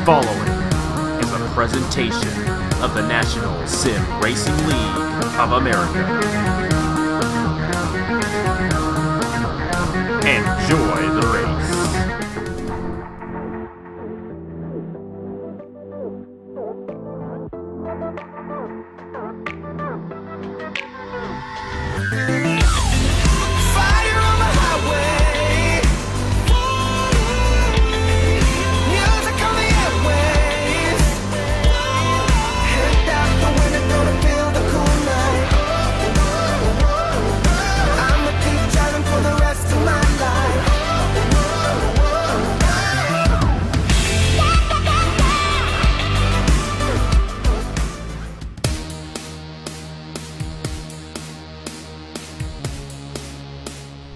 following is a presentation of the National Sim Racing League of America. Enjoy the race.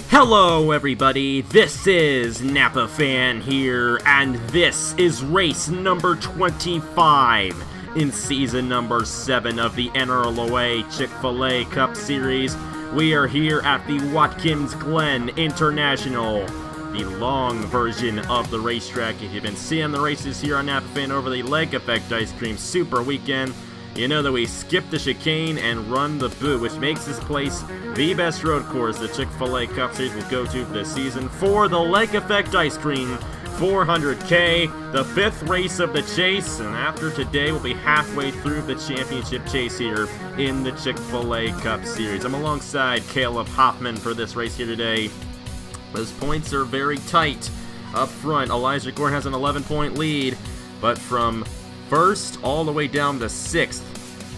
Hello everybody, this is Napa Fan here, and this is race number 25 in season number 7 of the NRLOA Chick-fil-A Cup Series. We are here at the Watkins Glen International, the long version of the racetrack. If you've been seeing the races here on Napa Fan over the Lake Effect Ice Cream Super Weekend, you know that we skip the chicane and run the boot, which makes this place the best road course the Chick-fil-A Cup Series will go to this season for the Lake Effect Ice Cream 400K, the 5th race of the chase, and after today we'll be halfway through the championship chase here in the Chick-fil-A Cup Series. I'm alongside Caleb Hoffman for this race here today. Those points are very tight. Up front, Elijah Gordon has an 11-point lead, but from first all the way down to 6th,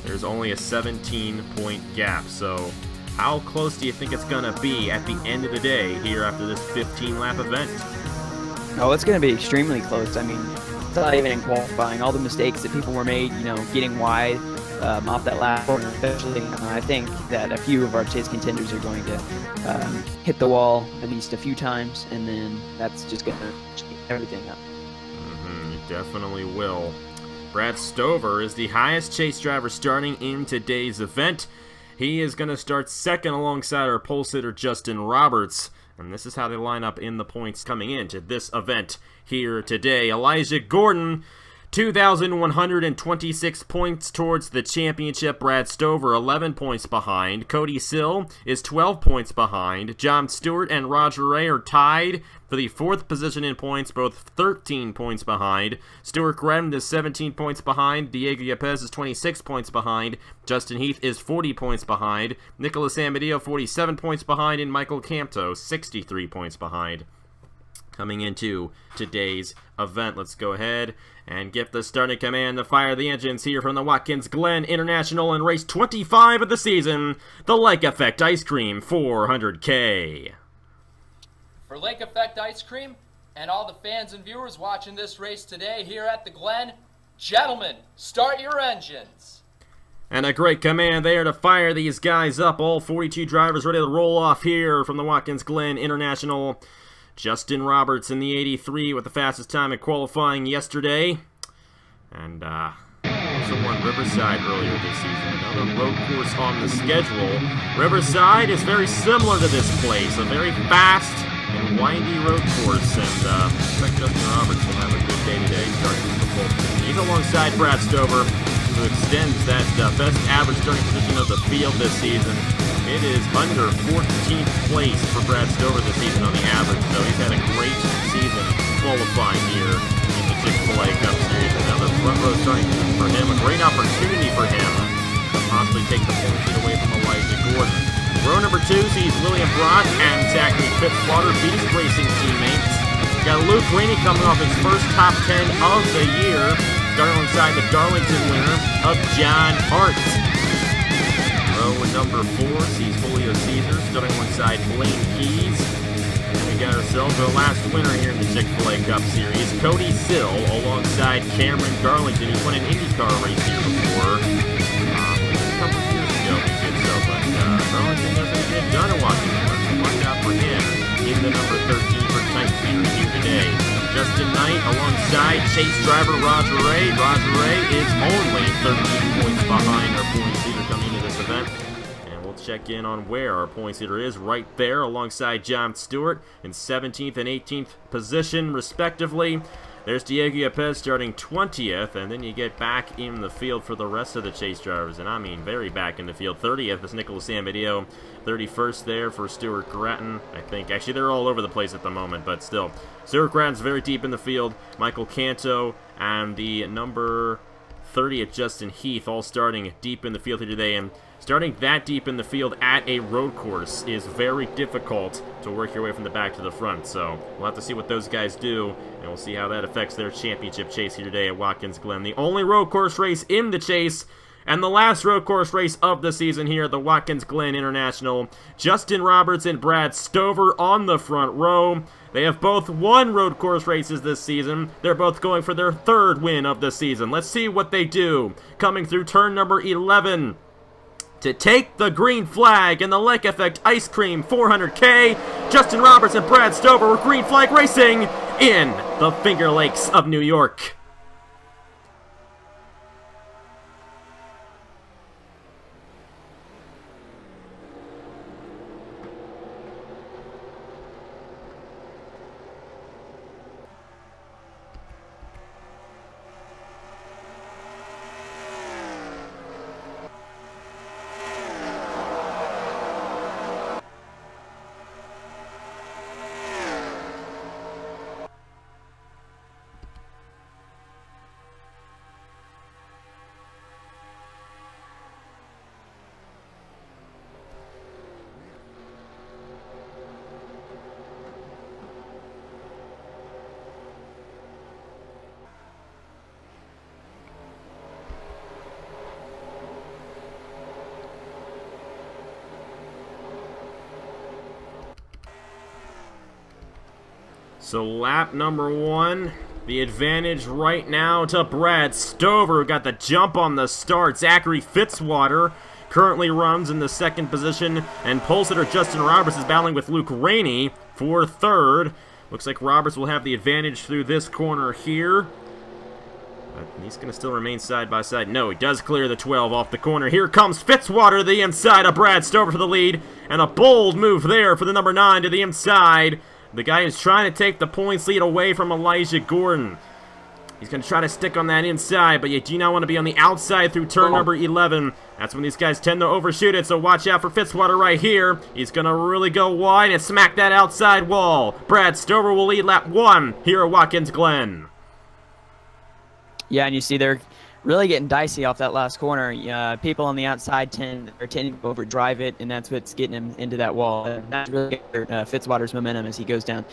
there's only a 17-point gap. So how close do you think it's going to be at the end of the day here after this 15-lap event? Oh, it's going to be extremely close. I mean, it's not even in qualifying. All the mistakes that people were made, getting wide off that lap corner, especially. I think that a few of our chase contenders are going to hit the wall at least a few times, and then that's just going to change everything up. You definitely will. Brad Stover is the highest chase driver starting in today's event. He is going to start second alongside our pole sitter Justin Roberts. And this is how they line up in the points coming into this event here today. Elijah Gordon, 2,126 points towards the championship. Brad Stover, 11 points behind. Cody Sill is 12 points behind. John Stewart and Roger Ray are tied for the 4th position in points, both 13 points behind. Stuart Grem is 17 points behind. Diego Yepes is 26 points behind. Justin Heath is 40 points behind. Nicholas Amadeo, 47 points behind. And Michael Campto, 63 points behind. Coming into today's event, let's go ahead and get the starting command to fire the engines here from the Watkins Glen International in race 25 of the season, the Lake Effect Ice Cream 400K. For Lake Effect Ice Cream and all the fans and viewers watching this race today here at the Glen, gentlemen, start your engines. And a great command there to fire these guys up. All 42 drivers ready to roll off here from the Watkins Glen International. Justin Roberts in the 83 with the fastest time in qualifying yesterday. And also won Riverside earlier this season. Another road course on the schedule. Riverside is very similar to this place. A very fast and windy road course. And I expect Justin Roberts will have a good day today, starting with the pole position. He's alongside Brad Stover, who extends that best average starting position of the field this season. It is under 14th place for Brad Stover this season on the average, so he's had a great season qualifying here in the Chick-fil-A Cup Series. Another front row starting for him, a great opportunity for him to possibly take the point lead away from Elijah Gordon. Row number 2 sees William Brock and Zachary Fitzwater, Beast Racing teammates. Got Luke Rainey coming off his first top 10 of the year, starting alongside the Darlington winner of John Hart. Row number 4 sees Julio Caesar starting alongside Blaine Keys. And we got ourselves our last winner here in the Chick-fil-A Cup Series, Cody Sill, alongside Cameron Darlington, who won an IndyCar race here before. A couple of years ago he did so, but Darlington doesn't get done at Watkins Glen, so watch out for him in the number 13 for Knight Feeder here today. Justin Knight alongside chase driver Roger Ray. Roger Ray is only 13 points behind our points leader coming into this event. And we'll check in on where our points leader is, right there alongside John Stewart in 17th and 18th position respectively. There's Diego Yepes starting 20th, and then you get back in the field for the rest of the chase drivers, and I mean very back in the field. 30th is Nicholas Sambadio, 31st there for Stuart Gratton, I think. Actually, they're all over the place at the moment, but still. Stuart Gratton's very deep in the field. Michael Canto and the number 30th, Justin Heath, all starting deep in the field here today, and starting that deep in the field at a road course is very difficult to work your way from the back to the front. So we'll have to see what those guys do, and we'll see how that affects their championship chase here today at Watkins Glen. The only road course race in the chase, and the last road course race of the season here at the Watkins Glen International. Justin Roberts and Brad Stover on the front row. They have both won road course races this season. They're both going for their third win of the season. Let's see what they do. Coming through turn number 11. To take the green flag in the Lake Effect Ice Cream 400K, Justin Roberts and Brad Stover were green flag racing in the Finger Lakes of New York. So lap number 1, the advantage right now to Brad Stover, who got the jump on the start. Zachary Fitzwater currently runs in the second position, and pole sitter Justin Roberts is battling with Luke Rainey for third. Looks like Roberts will have the advantage through this corner here. But he's going to still remain side by side. No, he does clear the 12 off the corner. Here comes Fitzwater to the inside of Brad Stover for the lead, and a bold move there for the number 9 to the inside. The guy is trying to take the points lead away from Elijah Gordon. He's going to try to stick on that inside, but you do not want to be on the outside through turn number 11. That's when these guys tend to overshoot it, so watch out for Fitzwater right here. He's going to really go wide and smack that outside wall. Brad Stover will lead lap 1 here at Watkins Glen. Yeah, and you see they're really getting dicey off that last corner. People on the outside tend to overdrive it, and that's what's getting him into that wall. That's really Fitzwater's momentum as he goes down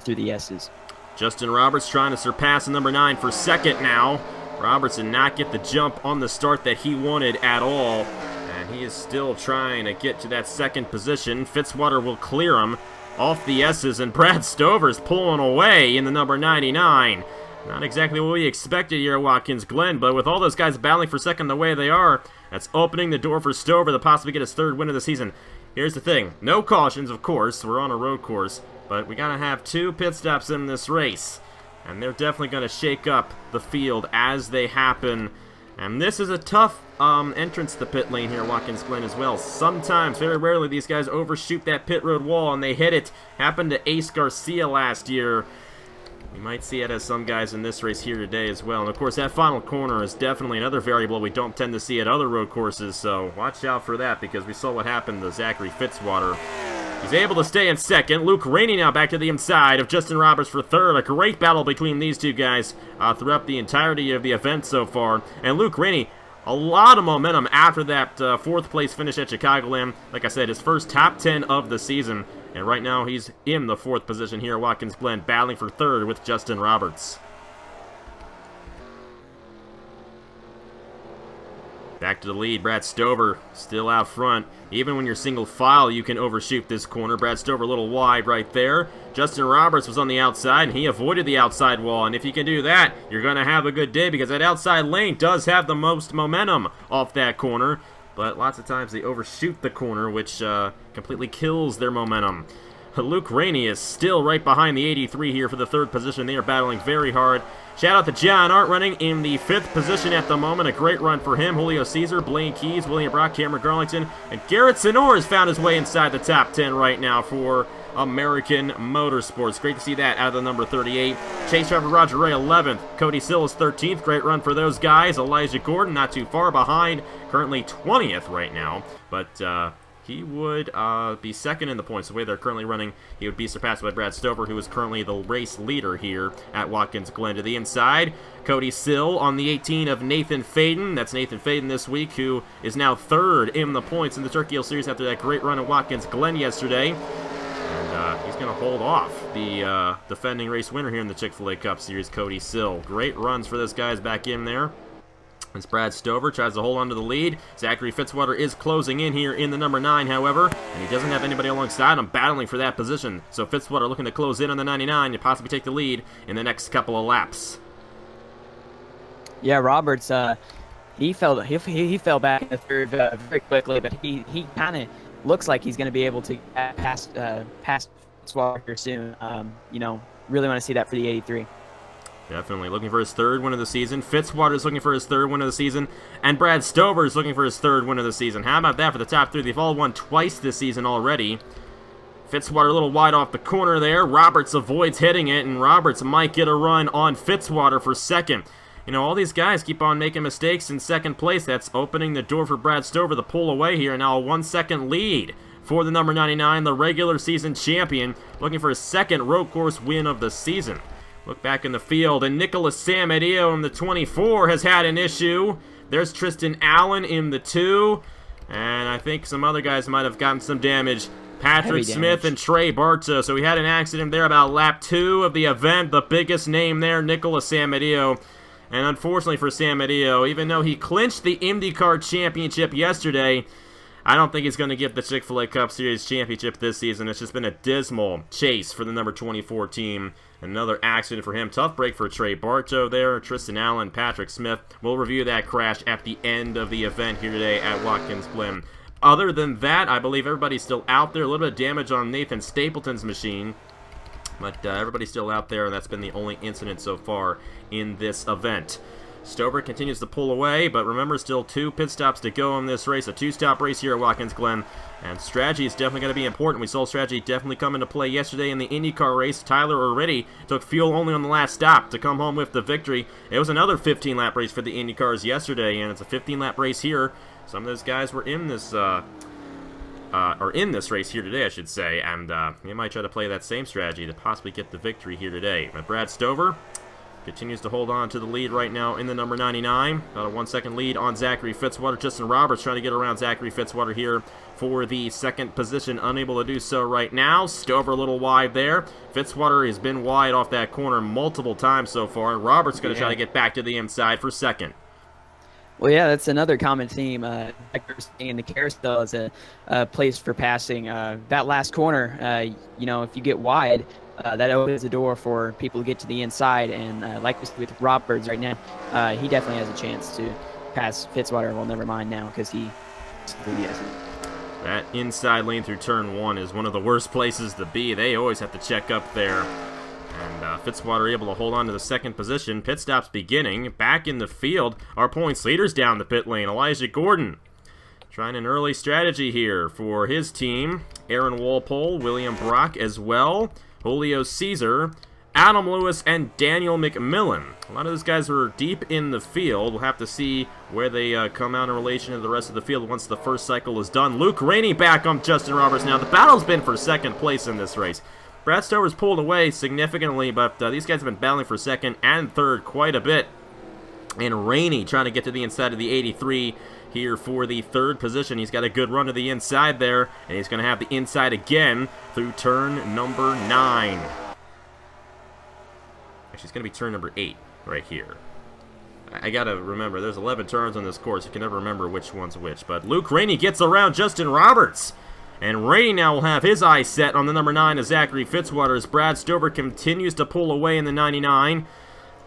through the S's. Justin Roberts trying to surpass the number 9 for second now. Roberts did not get the jump on the start that he wanted at all, and he is still trying to get to that second position. Fitzwater will clear him off the S's, and Brad Stover's pulling away in the number 99. Not exactly what we expected here at Watkins Glen, but with all those guys battling for second the way they are, that's opening the door for Stover to possibly get his third win of the season. Here's the thing. No cautions, of course. We're on a road course, but we got to have 2 pit stops in this race, and they're definitely going to shake up the field as they happen. And this is a tough entrance to the pit lane here at Watkins Glen as well. Sometimes, very rarely, these guys overshoot that pit road wall, and they hit it. Happened to Ace Garcia last year. We might see it as some guys in this race here today as well. And of course, that final corner is definitely another variable we don't tend to see at other road courses, so watch out for that because we saw what happened to Zachary Fitzwater. He's able to stay in second. Luke Rainey now back to the inside of Justin Roberts for third. A great battle between these two guys throughout the entirety of the event so far. And Luke Rainey, a lot of momentum after that 4th place finish at Chicagoland. Like I said, his first top 10 of the season. And right now he's in the 4th position here at Watkins Glen, battling for third with Justin Roberts. Back to the lead, Brad Stover still out front. Even when you're single file, you can overshoot this corner. Brad Stover a little wide right there. Justin Roberts was on the outside, and he avoided the outside wall. And if you can do that, you're going to have a good day because that outside lane does have the most momentum off that corner. But lots of times they overshoot the corner, which completely kills their momentum. Luke Rainey is still right behind the 83 here for the 3rd position. They are battling very hard. Shout out to John Art running in the 5th position at the moment. A great run for him. Julio Caesar, Blaine Keys, William Brock, Cameron Garlington, and Garrett Sonor has found his way inside the top 10 right now for American Motorsports. Great to see that out of the number 38. Chase driver Roger Ray 11th. Cody Sill is 13th. Great run for those guys. Elijah Gordon not too far behind. Currently 20th right now. But he would be second in the points. The way they're currently running, he would be surpassed by Brad Stover, who is currently the race leader here at Watkins Glen. To the inside, Cody Sill on the 18 of Nathan Faden. That's Nathan Faden this week, who is now third in the points in the Turkey Hill Series after that great run at Watkins Glen yesterday. And he's going to hold off the defending race winner here in the Chick-fil-A Cup Series, Cody Sill. Great runs for those guys back in there. As Brad Stover tries to hold on to the lead. Zachary Fitzwater is closing in here in the number 9, however, and he doesn't have anybody alongside him battling for that position. So Fitzwater looking to close in on the 99 to possibly take the lead in the next couple of laps. Yeah, Roberts, he fell back in the third very quickly, but he kind of looks like he's going to be able to pass Fitzwater here soon. Really want to see that for the 83. Definitely looking for his third win of the season. Fitzwater is looking for his third win of the season. And Brad Stover is looking for his third win of the season. How about that for the top three? They've all won twice this season already. Fitzwater a little wide off the corner there. Roberts avoids hitting it, and Roberts might get a run on Fitzwater for second. You know, all these guys keep on making mistakes in second place. That's opening the door for Brad Stover to pull away here. And now a 1-second lead for the number 99, the regular season champion, looking for his second road course win of the season. Look back in the field, and Nicholas Samadio in the 24 has had an issue. There's Tristan Allen in the 2, and I think some other guys might have gotten some damage. Patrick Smith and Trey Bartow. So we had an accident there about lap 2 of the event. The biggest name there, Nicholas Samadio. And unfortunately for Samadio, even though he clinched the IndyCar championship yesterday, I don't think he's going to get the Chick-fil-A Cup Series championship this season. It's just been a dismal chase for the number 24 team. Another accident for him. Tough break for Trey Bartow there. Tristan Allen, Patrick Smith. We'll review that crash at the end of the event here today at Watkins Glen. Other than that, I believe everybody's still out there. A little bit of damage on Nathan Stapleton's machine. But everybody's still out there, and that's been the only incident so far in this event. Stover continues to pull away, but remember, still 2 pit stops to go in this race. A 2-stop race here at Watkins Glen, and strategy is definitely going to be important. We saw strategy definitely come into play yesterday in the IndyCar race. Tyler already took fuel only on the last stop to come home with the victory. It was another 15-lap race for the IndyCars yesterday, and it's a 15-lap race here. Some of those guys were in this race here today, I should say, and we might try to play that same strategy to possibly get the victory here today. But Brad Stover continues to hold on to the lead right now in the number 99. About a 1-second lead on Zachary Fitzwater. Justin Roberts trying to get around Zachary Fitzwater here for the second position. Unable to do so right now. Stover a little wide there. Fitzwater has been wide off that corner multiple times so far. And Roberts going to try to get back to the inside for second. Well, yeah, that's another common theme. In the carousel is a place for passing. That last corner, if you get wide, that opens the door for people to get to the inside. And like we see with Roberts right now, he definitely has a chance to pass Fitzwater. Well, never mind now because he hasn't. That inside lane through turn 1 is one of the worst places to be. They always have to check up there. And Fitzwater able to hold on to the second position. Pit stops beginning. Back in the field, our points leaders down the pit lane. Elijah Gordon trying an early strategy here for his team. Aaron Walpole, William Brock as well. Julio Caesar, Adam Lewis, and Daniel McMillan. A lot of those guys were deep in the field. We'll have to see where they come out in relation to the rest of the field once the first cycle is done. Luke Rainey back on Justin Roberts now. The battle's been for second place in this race. Brad Stover's pulled away significantly, but these guys have been battling for second and third quite a bit. And Rainey trying to get to the inside of the 83 here for the third position. He's got a good run to the inside there, and he's going to have the inside again through turn number 9. Actually, it's going to be turn number 8 right here. I got to remember, there's 11 turns on this course. You can never remember which one's which. But Luke Rainey gets around Justin Roberts. And Rainey now will have his eyes set on the number 9 of Zachary Fitzwater as Brad Stover continues to pull away in the 99.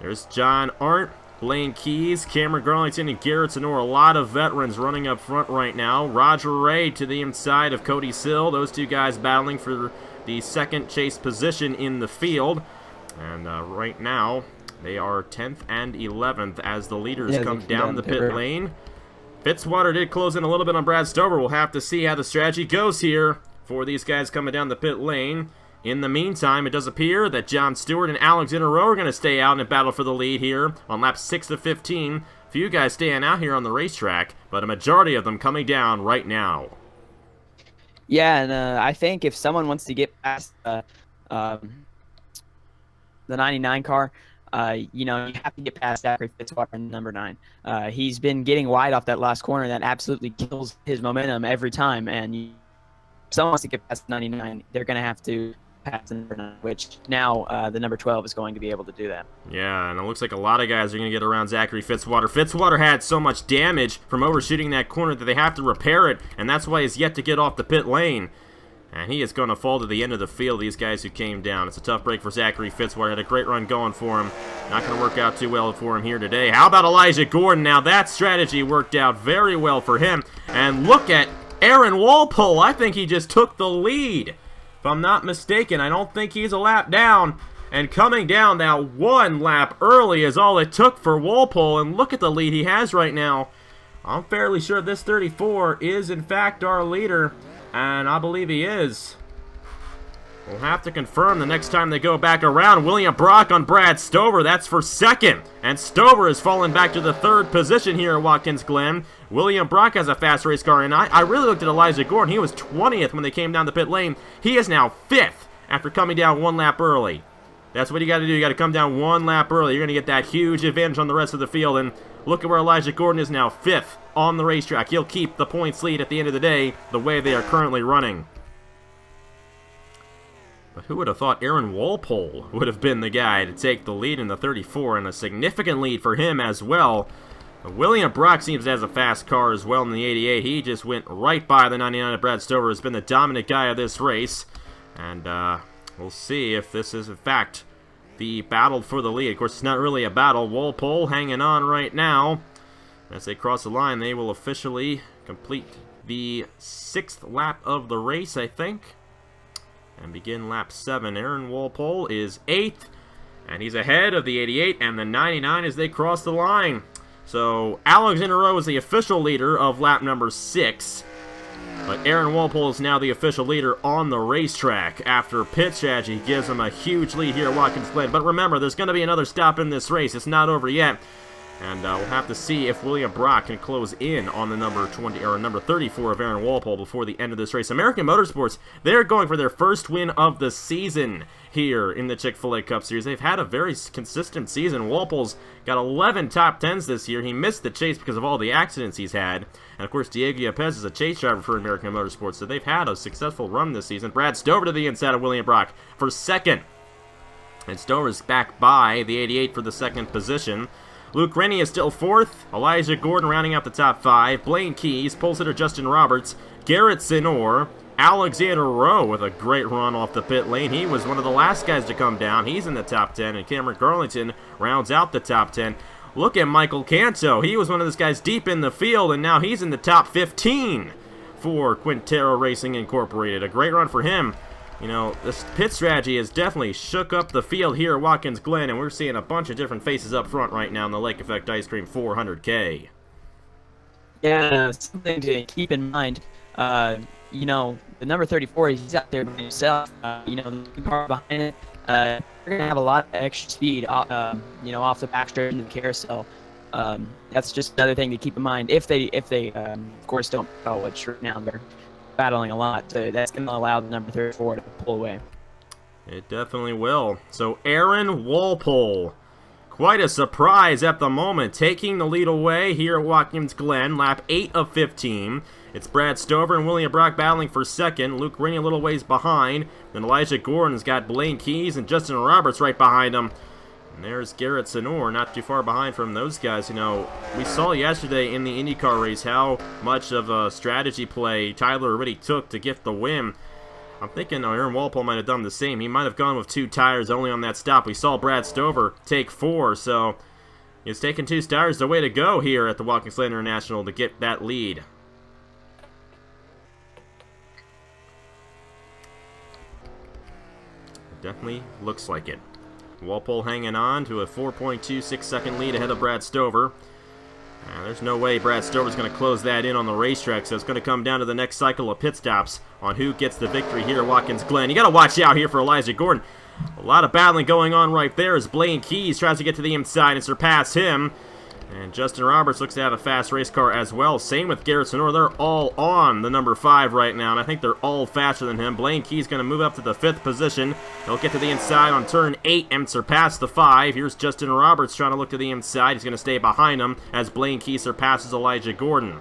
There's John Arndt, Blaine Keys, Cameron Garlington, and Garrett Sonora. A lot of veterans running up front right now. Roger Ray to the inside of Cody Sill. Those two guys battling for the second chase position in the field. And right now, they are 10th and 11th as the leaders come down the pit lane. Fitzwater did close in a little bit on Brad Stover. We'll have to see how the strategy goes here for these guys coming down the pit lane. In the meantime, it does appear that John Stewart and Alex NRLOA are going to stay out and battle for the lead here on laps 6 of 15. Few guys staying out here on the racetrack, but a majority of them coming down right now. Yeah, and I think if someone wants to get past the 99 car, you have to get past Zachary Fitzwater in number 9. He's been getting wide off that last corner. That absolutely kills his momentum every time. And if someone wants to get past 99, they're going to have to pass the number 9, which now the number 12 is going to be able to do that. Yeah, and it looks like a lot of guys are going to get around Zachary Fitzwater. Fitzwater had so much damage from overshooting that corner that they have to repair it, and that's why he's yet to get off the pit lane. And he is going to fall to the end of the field, these guys who came down. It's a tough break for Zachary Fitzwater. Had a great run going for him. Not going to work out too well for him here today. How about Elijah Gordon? Now that strategy worked out very well for him. And look at Aaron Walpole. I think he just took the lead. If I'm not mistaken, I don't think he's a lap down. And coming down that one lap early is all it took for Walpole. And look at the lead he has right now. I'm fairly sure this 34 is, in fact, our leader. And I believe he is. We'll have to confirm the next time they go back around. William Brock on Brad Stover. That's for second. And Stover has fallen back to the 3rd position here at Watkins Glen. William Brock has a fast race car. And I really looked at Elijah Gordon. He was 20th when they came down the pit lane. He is now 5th after coming down one lap early. That's what you got to do. You got to come down one lap early. You're going to get that huge advantage on the rest of the field. And look at where Elijah Gordon is now, 5th on the racetrack. He'll keep the points lead at the end of the day the way they are currently running. But who would have thought Aaron Walpole would have been the guy to take the lead in the 34, and a significant lead for him as well. William Brock seems to have a fast car as well in the 88. He just went right by the 99 of Brad Stover, has been the dominant guy of this race. And we'll see if this is in fact the battle for the lead. Of course, it's not really a battle. Walpole hanging on right now. As they cross the line, they will officially complete the 6th lap of the race, I think, and begin lap 7. Aaron Walpole is 8th, and he's ahead of the 88 and the 99 as they cross the line. So Alex NRLOA is the official leader of lap number 6, but Aaron Walpole is now the official leader on the racetrack after pit strategy gives him a huge lead here at Watkins Glen. But remember, there's going to be another stop in this race. It's not over yet. And we'll have to see if William Brock can close in on the number 20 or number 34 of Aaron Walpole before the end of this race. American Motorsports, they're going for their first win of the season here in the Chick-fil-A Cup Series. They've had a very consistent season. Walpole's got 11 top 10s this year. He missed the chase because of all the accidents he's had. And of course, Diego Yepes is a chase driver for American Motorsports, so they've had a successful run this season. Brad Stover to the inside of William Brock for second. And Stover's back by the 88 for the 2nd position. Luke Rennie is still 4th. Elijah Gordon rounding out the top 5. Blaine Keys, pole sitter Justin Roberts, Garrett Sinor, Alexander Rowe with a great run off the pit lane. He was one of the last guys to come down. He's in the top 10, and Cameron Garlington rounds out the top 10. Look at Michael Canto. He was one of those guys deep in the field, and now he's in the top 15 for Quintero Racing Incorporated. A great run for him. You know, this pit strategy has definitely shook up the field here at Watkins Glen, and we're seeing a bunch of different faces up front right now in the Lake Effect Ice Cream 400K. Yeah, something to keep in mind. You know, the number 34, he's out there by himself. You know, the car behind it, they're going to have a lot of extra speed, you know, off the backstretch into the carousel. That's just another thing to keep in mind. If they of course, don't follow it right now, they're battling a lot. So that's going to allow the number 34 to pull away. It definitely will. So Aaron Walpole, quite a surprise at the moment, taking the lead away here at Watkins Glen, lap 8 of 15. It's Brad Stover and William Brock battling for second. Luke Rennie a little ways behind. Then Elijah Gordon's got Blaine Keys and Justin Roberts right behind him. And there's Garrett Sinor, not too far behind from those guys. You know, we saw yesterday in the IndyCar race how much of a strategy play Tyler Riddick took to get the win. I'm thinking Aaron Walpole might have done the same. He might have gone with 2 tires only on that stop. We saw Brad Stover take 4, so he's taking 2 tires. The way to go here at the Watkins Glen International to get that lead. It definitely looks like it. Walpole hanging on to a 4.26 second lead ahead of Brad Stover. There's no way Brad Stover's going to close that in on the racetrack, so it's going to come down to the next cycle of pit stops on who gets the victory here at Watkins Glen. You got to watch out here for Elijah Gordon. A lot of battling going on right there as Blaine Keys tries to get to the inside and surpass him. And Justin Roberts looks to have a fast race car as well. Same with Garrett Sonora. They're all on the number 5 right now, and I think they're all faster than him. Blaine Key's going to move up to the 5th position. He'll get to the inside on turn 8 and surpass the 5. Here's Justin Roberts trying to look to the inside. He's going to stay behind him as Blaine Key surpasses Elijah Gordon.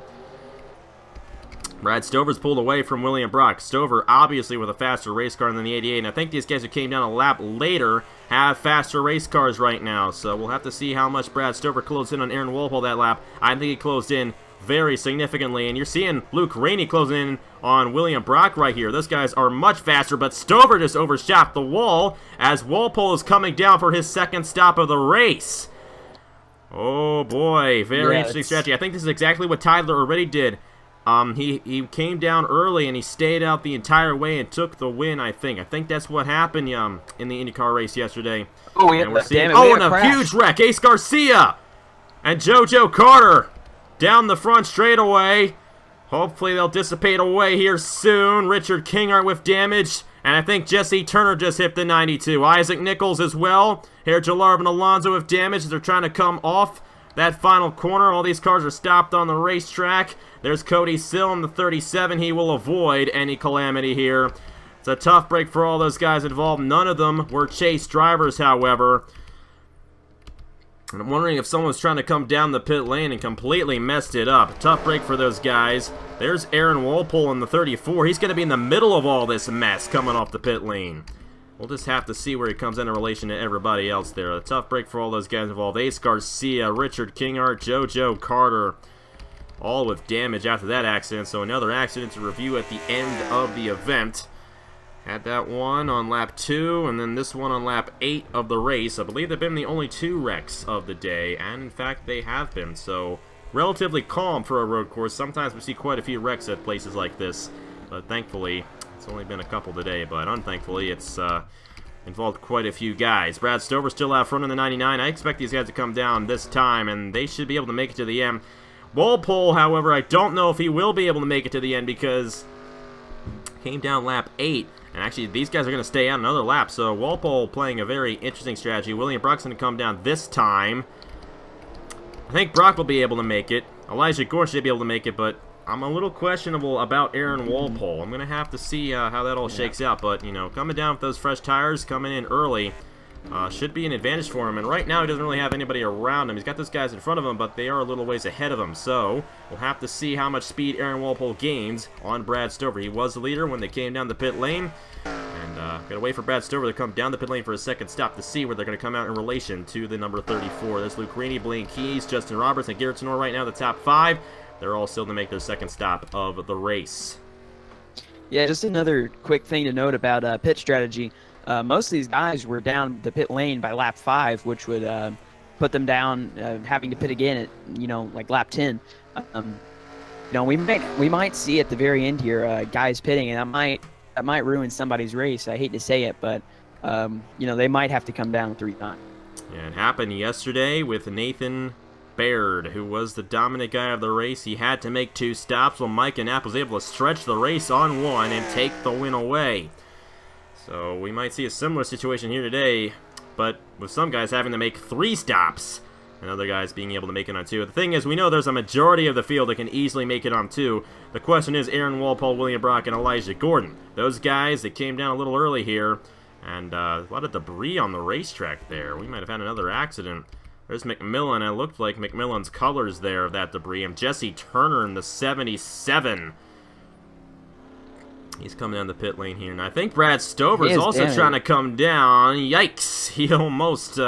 Brad Stover's pulled away from William Brock. Stover obviously with a faster race car than the 88, and I think these guys who came down a lap later have faster race cars right now, so we'll have to see how much Brad Stover closed in on Aaron Walpole that lap. I think he closed in very significantly, and you're seeing Luke Rainey closing in on William Brock right here. Those guys are much faster, but Stover just overshot the wall as Walpole is coming down for his second stop of the race. Oh boy, very interesting strategy. I think this is exactly what Tyler already did. He came down early and he stayed out the entire way and took the win, I think. I think that's what happened in the IndyCar race yesterday. Oh, we and a huge wreck. Ace Garcia and JoJo Carter down the front straightaway. Hopefully they'll dissipate away here soon. Richard Kingart with damage. And I think Jesse Turner just hit the 92. Isaac Nichols as well. Here, Jalarvin Alonso with damage as they're trying to come off that final corner. All these cars are stopped on the racetrack. There's Cody Sill in the 37. He will avoid any calamity here. It's a tough break for all those guys involved. None of them were chase drivers, however. And I'm wondering if someone's trying to come down the pit lane and completely messed it up. Tough break for those guys. There's Aaron Walpole in the 34. He's going to be in the middle of all this mess coming off the pit lane. We'll just have to see where he comes in relation to everybody else there. A tough break for all those guys involved. Ace Garcia, Richard Kingart, JoJo Carter, all with damage after that accident. So another accident to review at the end of the event. Had that one on lap 2, and then this one on lap 8 of the race. I believe they've been the only 2 wrecks of the day, and in fact they have been. So relatively calm for a road course. Sometimes we see quite a few wrecks at places like this, but thankfully it's only been a couple today. But unthankfully it's involved quite a few guys. Brad Stover still out front in the 99. I expect these guys to come down this time, and they should be able to make it to the end. Walpole, however, I don't know if he will be able to make it to the end because came down lap 8. And actually, these guys are going to stay out another lap. So Walpole playing a very interesting strategy. William Brock's going to come down this time. I think Brock will be able to make it. Elijah Gordon should be able to make it, but I'm a little questionable about Aaron Walpole. I'm going to have to see how that all shakes out. But, you know, coming down with those fresh tires, coming in early, should be an advantage for him. And right now, he doesn't really have anybody around him. He's got those guys in front of him, but they are a little ways ahead of him. So we'll have to see how much speed Aaron Walpole gains on Brad Stover. He was the leader when they came down the pit lane. And gotta wait for Brad Stover to come down the pit lane for a second stop to see where they're going to come out in relation to the number 34. There's Luke Rainey, Blaine Keys, Justin Roberts, and Garrett Sonora right now, the top 5. They're all still to make their second stop of the race. Yeah, just another quick thing to note about pit strategy. Most of these guys were down the pit lane by lap 5, which would put them down having to pit again at, you know, like lap 10. You know, we might see at the very end here guys pitting, and that might ruin somebody's race. I hate to say it, but you know, they might have to come down 3 times. Yeah, it happened yesterday with Nathan Baird, who was the dominant guy of the race. He had to make 2 stops while Mike Knapp was able to stretch the race on 1 and take the win away. So we might see a similar situation here today, but with some guys having to make 3 stops and other guys being able to make it on 2. The thing is, we know there's a majority of the field that can easily make it on 2. The question is Aaron Walpole, William Brock, and Elijah Gordon. Those guys, they came down a little early here, and a lot of debris on the racetrack there. We might have had another accident. There's McMillan. It looked like McMillan's colors there of that debris. And Jesse Turner in the 77. He's coming down the pit lane here. And I think Brad Stover's also trying to come down. Yikes. He almost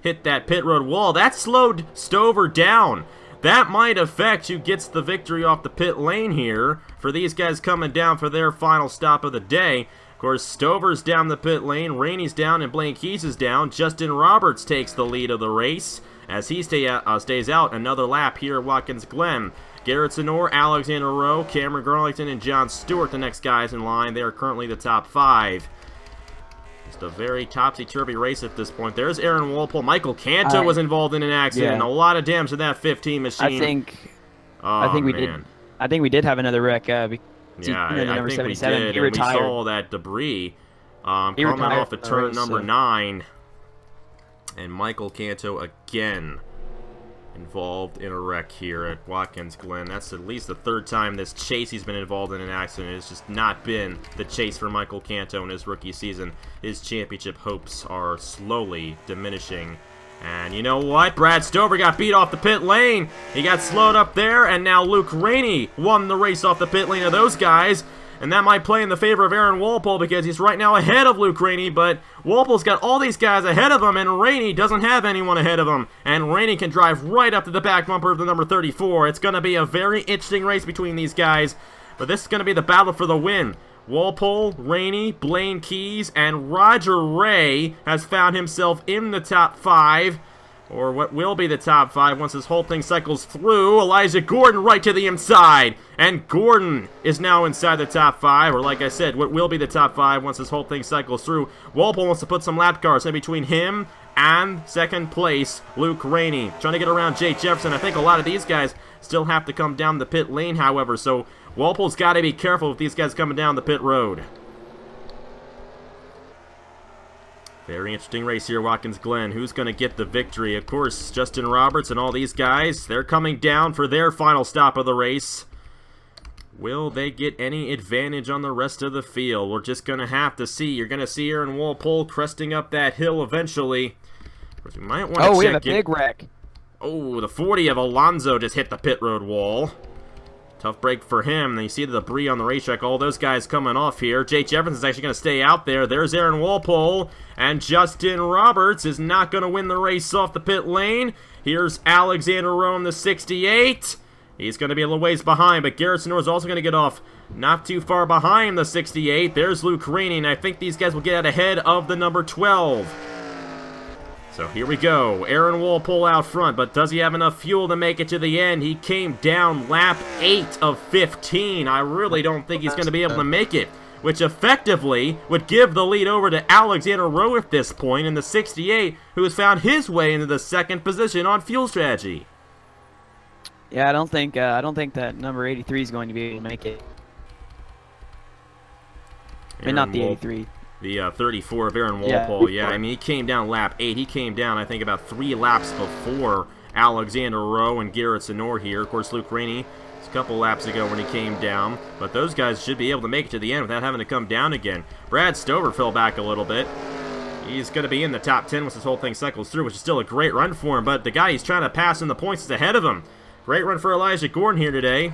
hit that pit road wall. That slowed Stover down. That might affect who gets the victory off the pit lane here for these guys coming down for their final stop of the day. Of course, Stover's down the pit lane, Rainey's down, and Blaine Keys is down. Justin Roberts takes the lead of the race as he stays out another lap here at Watkins Glen. Garrett Sonora, Alexander Rowe, Cameron Garlington, and John Stewart, the next guys in line. They are currently the top 5. Just a very topsy-turvy race at this point. There's Aaron Walpole. Michael Canto was involved in an accident. Yeah. A lot of damage to that 15 machine. I think we did have another wreck. Yeah, I think we did. He retired. We saw that debris coming off the turn number 9. And Michael Canto again involved in a wreck here at Watkins Glen. That's at least the 3rd time this chase he's been involved in an accident. It's just not been the chase for Michael Canto in his rookie season. His championship hopes are slowly diminishing. And you know what? Brad Stover got beat off the pit lane. He got slowed up there, and now Luke Rainey won the race off the pit lane of those guys. And that might play in the favor of Aaron Walpole because he's right now ahead of Luke Rainey, but Walpole's got all these guys ahead of him, and Rainey doesn't have anyone ahead of him. And Rainey can drive right up to the back bumper of the number 34. It's going to be a very interesting race between these guys, but this is going to be the battle for the win. Walpole, Rainey, Blaine Keys, and Roger Ray has found himself in the top 5. Or what will be the top 5 once this whole thing cycles through. Elijah Gordon right to the inside. And Gordon is now inside the top 5. Or like I said, what will be the top 5 once this whole thing cycles through. Walpole wants to put some lap cars in between him and second place Luke Rainey. Trying to get around Jake Jefferson. I think a lot of these guys still have to come down the pit lane, however. So Walpole's got to be careful with these guys coming down the pit road. Very interesting race here, Watkins Glen. Who's going to get the victory? Of course, Justin Roberts and all these guys, they're coming down for their final stop of the race. Will they get any advantage on the rest of the field? We're just going to have to see. You're going to see Aaron Walpole cresting up that hill eventually. We might want to check we have a big wreck. Oh, the 40 of Alonso just hit the pit road wall. Tough break for him. Then you see the debris on the racetrack. All those guys coming off here. Jake Jefferson's actually going to stay out there. There's Aaron Walpole. And Justin Roberts is not going to win the race off the pit lane. Here's Alexander Rome, the 68. He's going to be a little ways behind, but Garrett Sonora is also going to get off not too far behind the 68. There's Luke Rainey, and I think these guys will get out ahead of the number 12. So here we go. Aaron Walpole out front, but does he have enough fuel to make it to the end? He came down lap 8 of 15. I really don't think he's going to be able to make it, which effectively would give the lead over to Alexander Rowe at this point in the 68, who has found his way into the 2nd position on fuel strategy. Yeah, I don't think that number 83 is going to be able to make it. I mean, not the 83. The 34 of Aaron Walpole, yeah, I mean, he came down lap 8. He came down, I think, about 3 laps before Alexander Rowe and Garrett Sonora here. Of course, Luke Rainey, a couple laps ago when he came down. But those guys should be able to make it to the end without having to come down again. Brad Stover fell back a little bit. He's going to be in the top 10 once this whole thing cycles through, which is still a great run for him. But the guy he's trying to pass in the points is ahead of him. Great run for Elijah Gordon here today.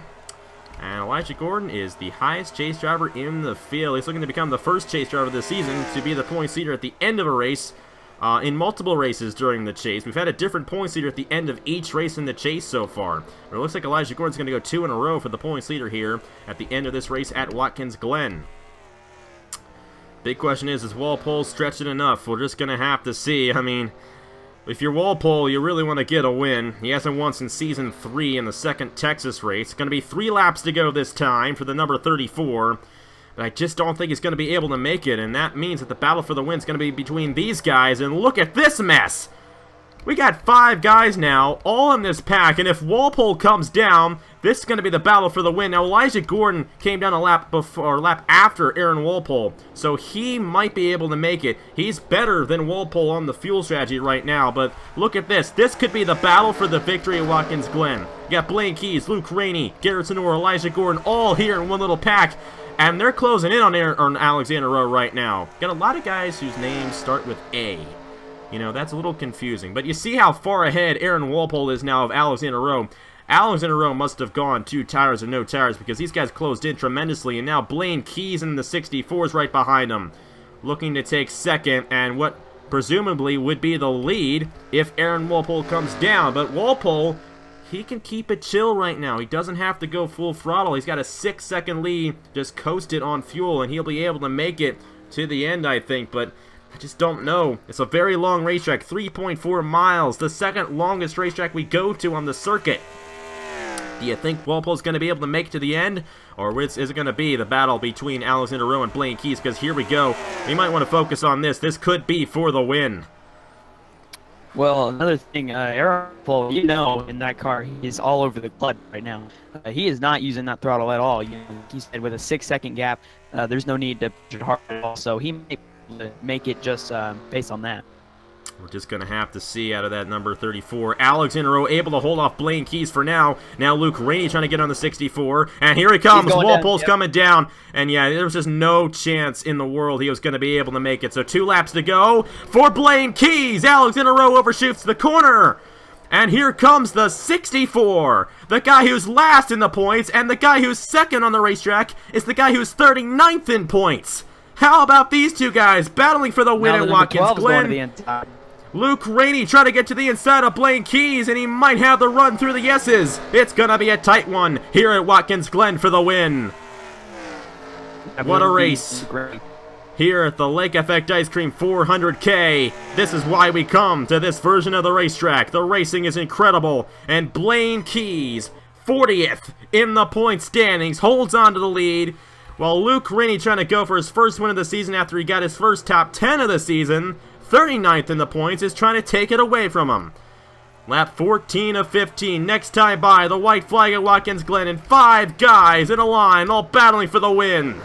And Elijah Gordon is the highest chase driver in the field. He's looking to become the first chase driver this season to be the points leader at the end of a race in multiple races during the chase. We've had a different points leader at the end of each race in the chase so far. But it looks like Elijah Gordon's going to go 2 in a row for the points leader here at the end of this race at Watkins Glen. Big question is Walpole stretching enough? We're just going to have to see. I mean, if you're Walpole, you really want to get a win. He hasn't won since Season 3 in the 2nd Texas race. It's going to be 3 laps to go this time for the number 34. But I just don't think he's going to be able to make it, and that means that the battle for the win is going to be between these guys. And look at this mess! We got 5 guys now, all in this pack, and if Walpole comes down, this is going to be the battle for the win. Now, Elijah Gordon came down a lap before, or lap after Aaron Walpole, so he might be able to make it. He's better than Walpole on the fuel strategy right now, but look at this. This could be the battle for the victory at Watkins Glen. You got Blaine Keys, Luke Rainey, Garrett Sonora, Elijah Gordon, all here in one little pack, and they're closing in on Alexander Rowe right now. Got a lot of guys whose names start with A. You know, that's a little confusing. But you see how far ahead Aaron Walpole is now of Alexander Rowe. Alexander Rowe must have gone 2 tires or no tires because these guys closed in tremendously. And now Blaine Keys in the 64s right behind him, looking to take 2nd and what presumably would be the lead if Aaron Walpole comes down. But Walpole, he can keep it chill right now. He doesn't have to go full throttle. He's got a 6-second lead, just coast it on fuel, and he'll be able to make it to the end, I think. But I just don't know. It's a very long racetrack, 3.4 miles, the 2nd longest racetrack we go to on the circuit. Do you think Walpole's going to be able to make it to the end? Or is it going to be the battle between Alexander Rowe and Blaine Keys? Because here we go. We might want to focus on this. This could be for the win. Well, another thing, Aaron Paul, in that car, he's all over the clutch right now. He is not using that throttle at all. He said with a 6-second gap, there's no need to push it hard at all. So he may be able to make it just based on that. We're just going to have to see out of that number 34. Alexander Rowe able to hold off Blaine Keys for now. Now Luke Rainey trying to get on the 64. And here he comes. Walpole's coming down. And yeah, there was just no chance in the world he was going to be able to make it. So 2 laps to go for Blaine Keys. Alexander Rowe overshoots the corner. And here comes the 64. The guy who's last in the points and the guy who's second on the racetrack is the guy who's 39th in points. How about these two guys battling for the win at Watkins Glen? Luke Rainey trying to get to the inside of Blaine Keys, and he might have the run through the S's. It's going to be a tight one here at Watkins Glen for the win. What a race. Here at the Lake Effect Ice Cream 400K. This is why we come to this version of the racetrack. The racing is incredible, and Blaine Keys, 40th in the point standings, holds on to the lead, while Luke Rainey trying to go for his first win of the season after he got his first top 10 of the season, 39th in the points, is trying to take it away from him. Lap 14 of 15. Next time by, the white flag at Watkins Glen, and 5 guys in a line, all battling for the win.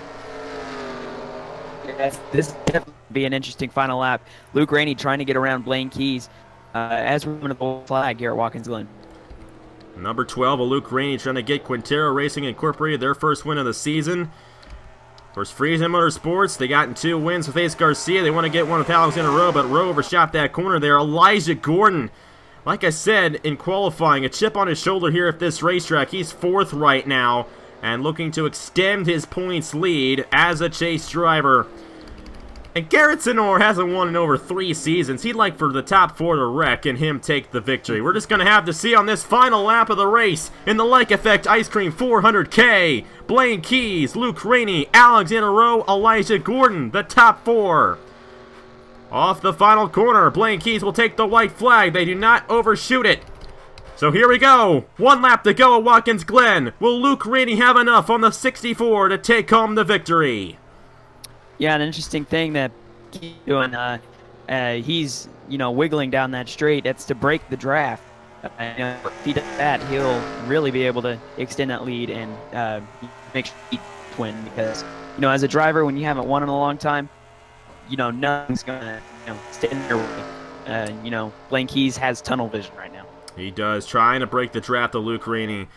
Yes, this will definitely be an interesting final lap. Luke Rainey trying to get around Blaine Keys as we're going to the flag here at Watkins Glen. Number 12, Luke Rainey trying to get Quintero Racing Incorporated their first win of the season. Of course, Friesen Motorsports, they got 2 wins with Ace Garcia. They want to get one with Alexander Rowe, but Rowe overshot that corner there. Elijah Gordon, like I said in qualifying, a chip on his shoulder here at this racetrack. He's 4th right now and looking to extend his points lead as a chase driver. And Garrett Sonor hasn't won in over 3 seasons. He'd like for the top 4 to wreck and him take the victory. We're just going to have to see on this final lap of the race in the Lake Effect Ice Cream 400K. Blaine Keys, Luke Rainey, Alexander Rowe, Elijah Gordon, the top 4. Off the final corner, Blaine Keys will take the white flag. They do not overshoot it. So here we go. 1 lap to go at Watkins Glen. Will Luke Rainey have enough on the 64 to take home the victory? Yeah, an interesting thing that he's doing, he's, wiggling down that straight. That's to break the draft. If he does that, he'll really be able to extend that lead and make sure he win. Because, as a driver, when you haven't won in a long time, nothing's going to, stand in your way. Blaine Keys has tunnel vision right now. He does, trying to break the draft of Luke Rainey.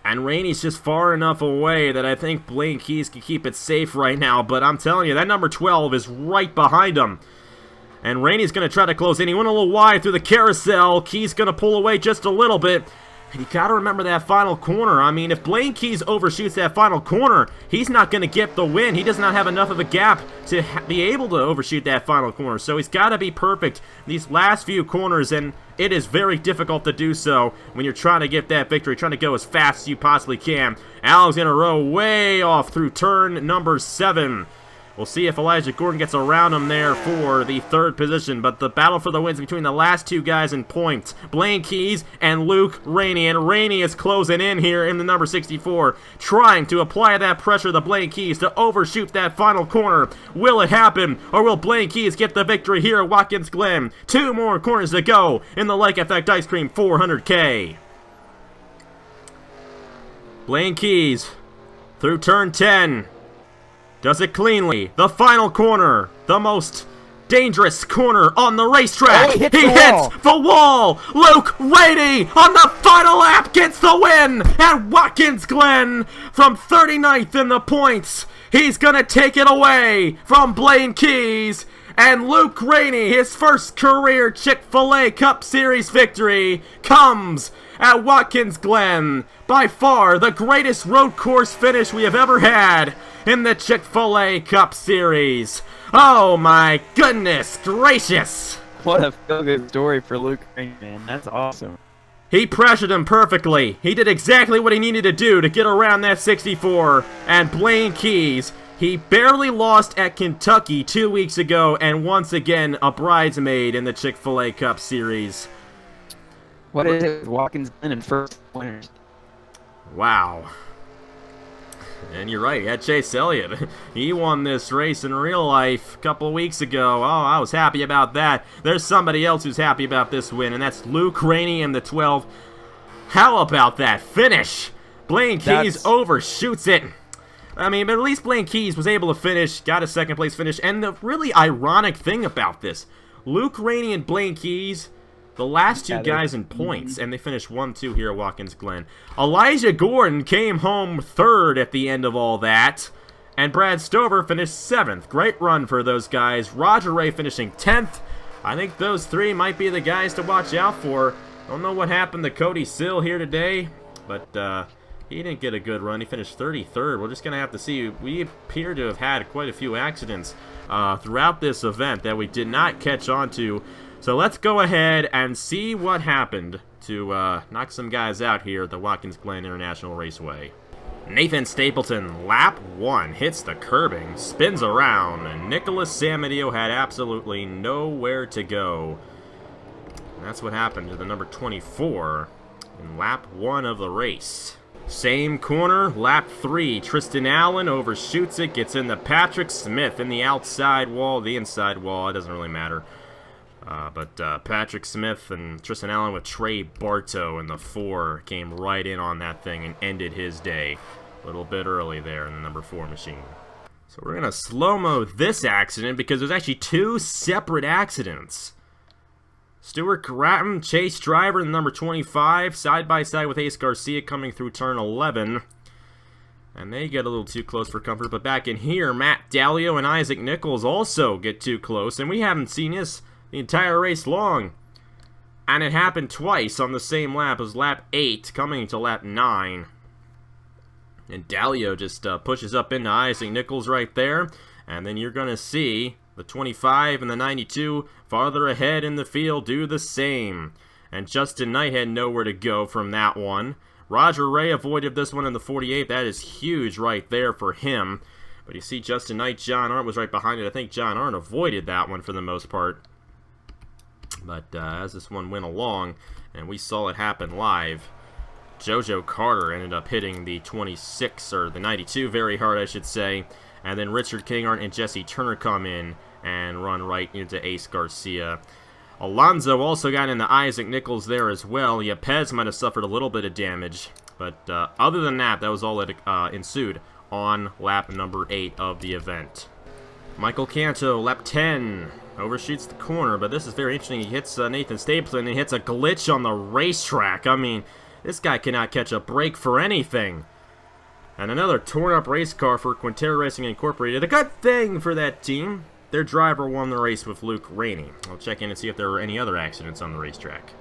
And Rainey's just far enough away that I think Blaine Keys can keep it safe right now. But I'm telling you, that number 12 is right behind him. And Rainey's going to try to close in. He went a little wide through the carousel. Keys going to pull away just a little bit. And you got to remember that final corner. I mean, if Blaine Keys overshoots that final corner, he's not going to get the win. He does not have enough of a gap to be able to overshoot that final corner. So he's got to be perfect these last few corners, and it is very difficult to do so when you're trying to get that victory, trying to go as fast as you possibly can. Alexander Rowe way off through turn number 7. We'll see if Elijah Gordon gets around him there for the 3rd position. But the battle for the wins between the last 2 guys in points, Blaine Keys and Luke Rainey. And Rainey is closing in here in the number 64, trying to apply that pressure to Blaine Keys to overshoot that final corner. Will it happen, or will Blaine Keys get the victory here at Watkins Glen? 2 more corners to go in the Lake Effect Ice Cream 400K. Blaine Keys through turn 10. Does it cleanly. The final corner. The most dangerous corner on the racetrack. Oh, he hits the wall. Luke Rainey on the final lap gets the win at Watkins Glen from 39th in the points. He's going to take it away from Blaine Keys. And Luke Rainey, his first career Chick-fil-A Cup Series victory, comes at Watkins Glen. By far the greatest road course finish we have ever had in the Chick-fil-A Cup Series. Oh my goodness gracious. What a feel-good story for Luke Rainey, man. That's awesome. He pressured him perfectly. He did exactly what he needed to do to get around that 64. And Blaine Keys, he barely lost at Kentucky 2 weeks ago, and once again a bridesmaid in the Chick-fil-A Cup Series. What is it with Watkins Glen and first winners? Wow. And you're right, he had Chase Elliott. He won this race in real life a couple weeks ago. Oh, I was happy about that. There's somebody else who's happy about this win, and that's Luke Rainey in the 12. How about that finish? Blaine Keys overshoots it. I mean, but at least Blaine Keys was able to finish, got a second place finish. And the really ironic thing about this, Luke Rainey and Blaine Keys, the last two guys in points, and they finished 1-2 here at Watkins Glen. Elijah Gordon came home third at the end of all that, and Brad Stover finished 7th. Great run for those guys. Roger Ray finishing 10th. I think those three might be the guys to watch out for. Don't know what happened to Cody Sill here today, but he didn't get a good run. He finished 33rd. We're just going to have to see. We appear to have had quite a few accidents throughout this event that we did not catch on to. So let's go ahead and see what happened to knock some guys out here at the Watkins Glen International Raceway. Nathan Stapleton, lap 1, hits the curbing, spins around, and Nicholas Samadeo had absolutely nowhere to go. And that's what happened to the number 24 in lap 1 of the race. Same corner, lap 3, Tristan Allen overshoots it, gets into Patrick Smith in the outside wall, the inside wall, it doesn't really matter. But Patrick Smith and Tristan Allen with Trey Bartow in the 4 came right in on that thing and ended his day a little bit early there in the number 4 machine. So we're going to slow-mo this accident because there's actually 2 separate accidents. Stuart Grattan, chase driver in the number 25, side-by-side with Ace Garcia coming through turn 11. And they get a little too close for comfort. But back in here, Matt Dallio and Isaac Nichols also get too close. And we haven't seen this the entire race long. And it happened twice on the same lap. It was lap 8 coming to lap 9. And Dallio just pushes up into Isaac Nichols right there. And then you're going to see the 25 and the 92 farther ahead in the field do the same. And Justin Knight had nowhere to go from that one. Roger Ray avoided this one in the 48. That is huge right there for him. But you see Justin Knight, John Arndt was right behind it. I think John Arndt avoided that one for the most part. But as this one went along, and we saw it happen live, JoJo Carter ended up hitting the 26, or the 92 very hard, I should say. And then Richard Kinghart and Jesse Turner come in and run right into Ace Garcia. Alonso also got into Isaac Nichols there as well. Yepes might have suffered a little bit of damage. But other than that, that was all that ensued on lap number 8 of the event. Michael Canto, lap 10, overshoots the corner, but this is very interesting. He hits Nathan Stapleton and hits a glitch on the racetrack. I mean, this guy cannot catch a break for anything. And another torn-up race car for Quintero Racing Incorporated. A good thing for that team. Their driver won the race with Luke Rainey. I'll check in and see if there were any other accidents on the racetrack.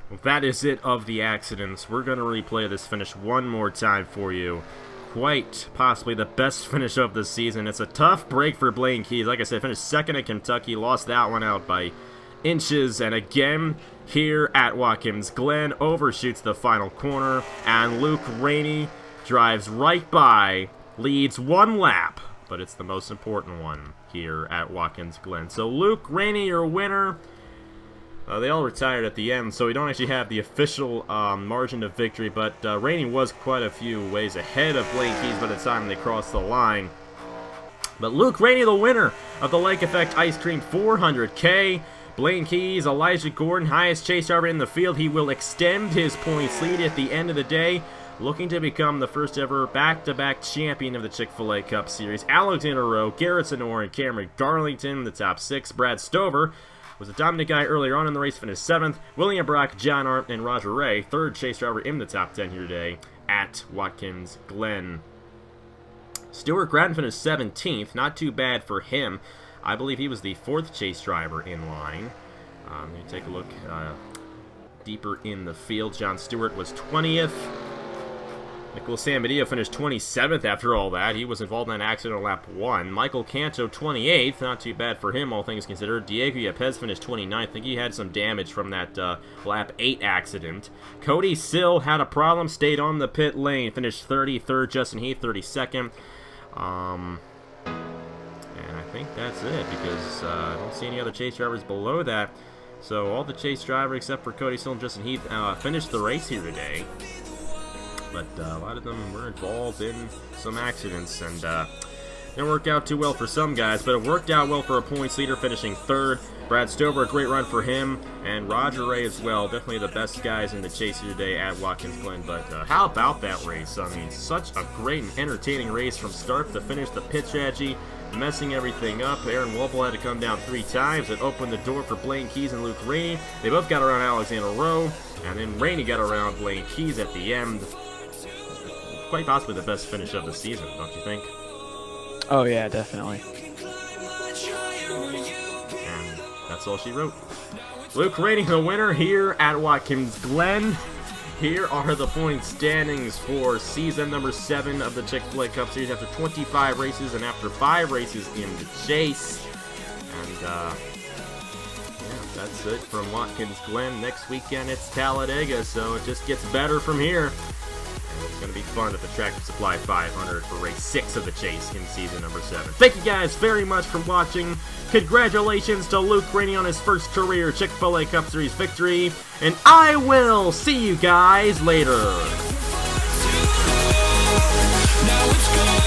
Well, that is it of the accidents. We're going to replay this finish one more time for you. Quite possibly the best finish of the season. It's a tough break for Blaine Keys. Like I said, finished second at Kentucky, lost that one out by inches, and again here at Watkins Glen, overshoots the final corner, and Luke Rainey drives right by, leads one lap, but it's the most important one here at Watkins Glen. So Luke Rainey, your winner. They all retired at the end, so we don't actually have the official margin of victory, but Rainey was quite a few ways ahead of Blaine Keys by the time they crossed the line. But Luke Rainey, the winner of the Lake Effect Ice Cream 400K. Blaine Keys, Elijah Gordon, highest chase driver in the field. He will extend his points lead at the end of the day, looking to become the first ever back-to-back champion of the Chick-fil-A Cup Series. Alexander Rowe, Garrett Sonor, and Cameron Garlington, the top 6. Brad Stover was a dominant guy earlier on in the race, finished 7th. William Brock, John Arndt, and Roger Ray, third chase driver in the top 10 here today at Watkins Glen. Stuart Grattan finished 17th, not too bad for him. I believe he was the 4th chase driver in line. Let me take a look deeper in the field. John Stewart was 20th. Nicholas Samadeo finished 27th after all that. He was involved in an accident on lap 1. Michael Canto, 28th. Not too bad for him, all things considered. Diego Yepes finished 29th. I think he had some damage from that lap 8 accident. Cody Sill had a problem, stayed on the pit lane. Finished 33rd. Justin Heath, 32nd. And I think that's it, because I don't see any other chase drivers below that. So all the chase drivers, except for Cody Sill and Justin Heath, finished the race here today. but a lot of them were involved in some accidents, and didn't work out too well for some guys, but it worked out well for a points leader, finishing third. Brad Stover, a great run for him, and Roger Ray as well. Definitely the best guys in the chase here today at Watkins Glen. But how about that race? I mean, such a great and entertaining race from start to finish. The pit strategy messing everything up. Aaron Wobble had to come down 3 times. It opened the door for Blaine Keys and Luke Rainey. They both got around Alexander Rowe, and then Rainey got around Blaine Keys at the end. Quite possibly the best finish of the season, don't you think? Oh yeah, definitely. And that's all she wrote. Luke Rainey, the winner here at Watkins Glen. Here are the point standings for season number 7 of the Chick-fil-A Cup Series after 25 races and after 5 races in the chase. And yeah, that's it from Watkins Glen. Next weekend it's Talladega, so it just gets better from here. It's going to be fun at the Tractor Supply 500 for race 6 of the chase in season number 7. Thank you guys very much for watching. Congratulations to Luke Rainey on his first career Chick-fil-A Cup Series victory. And I will see you guys later. Now it's gone.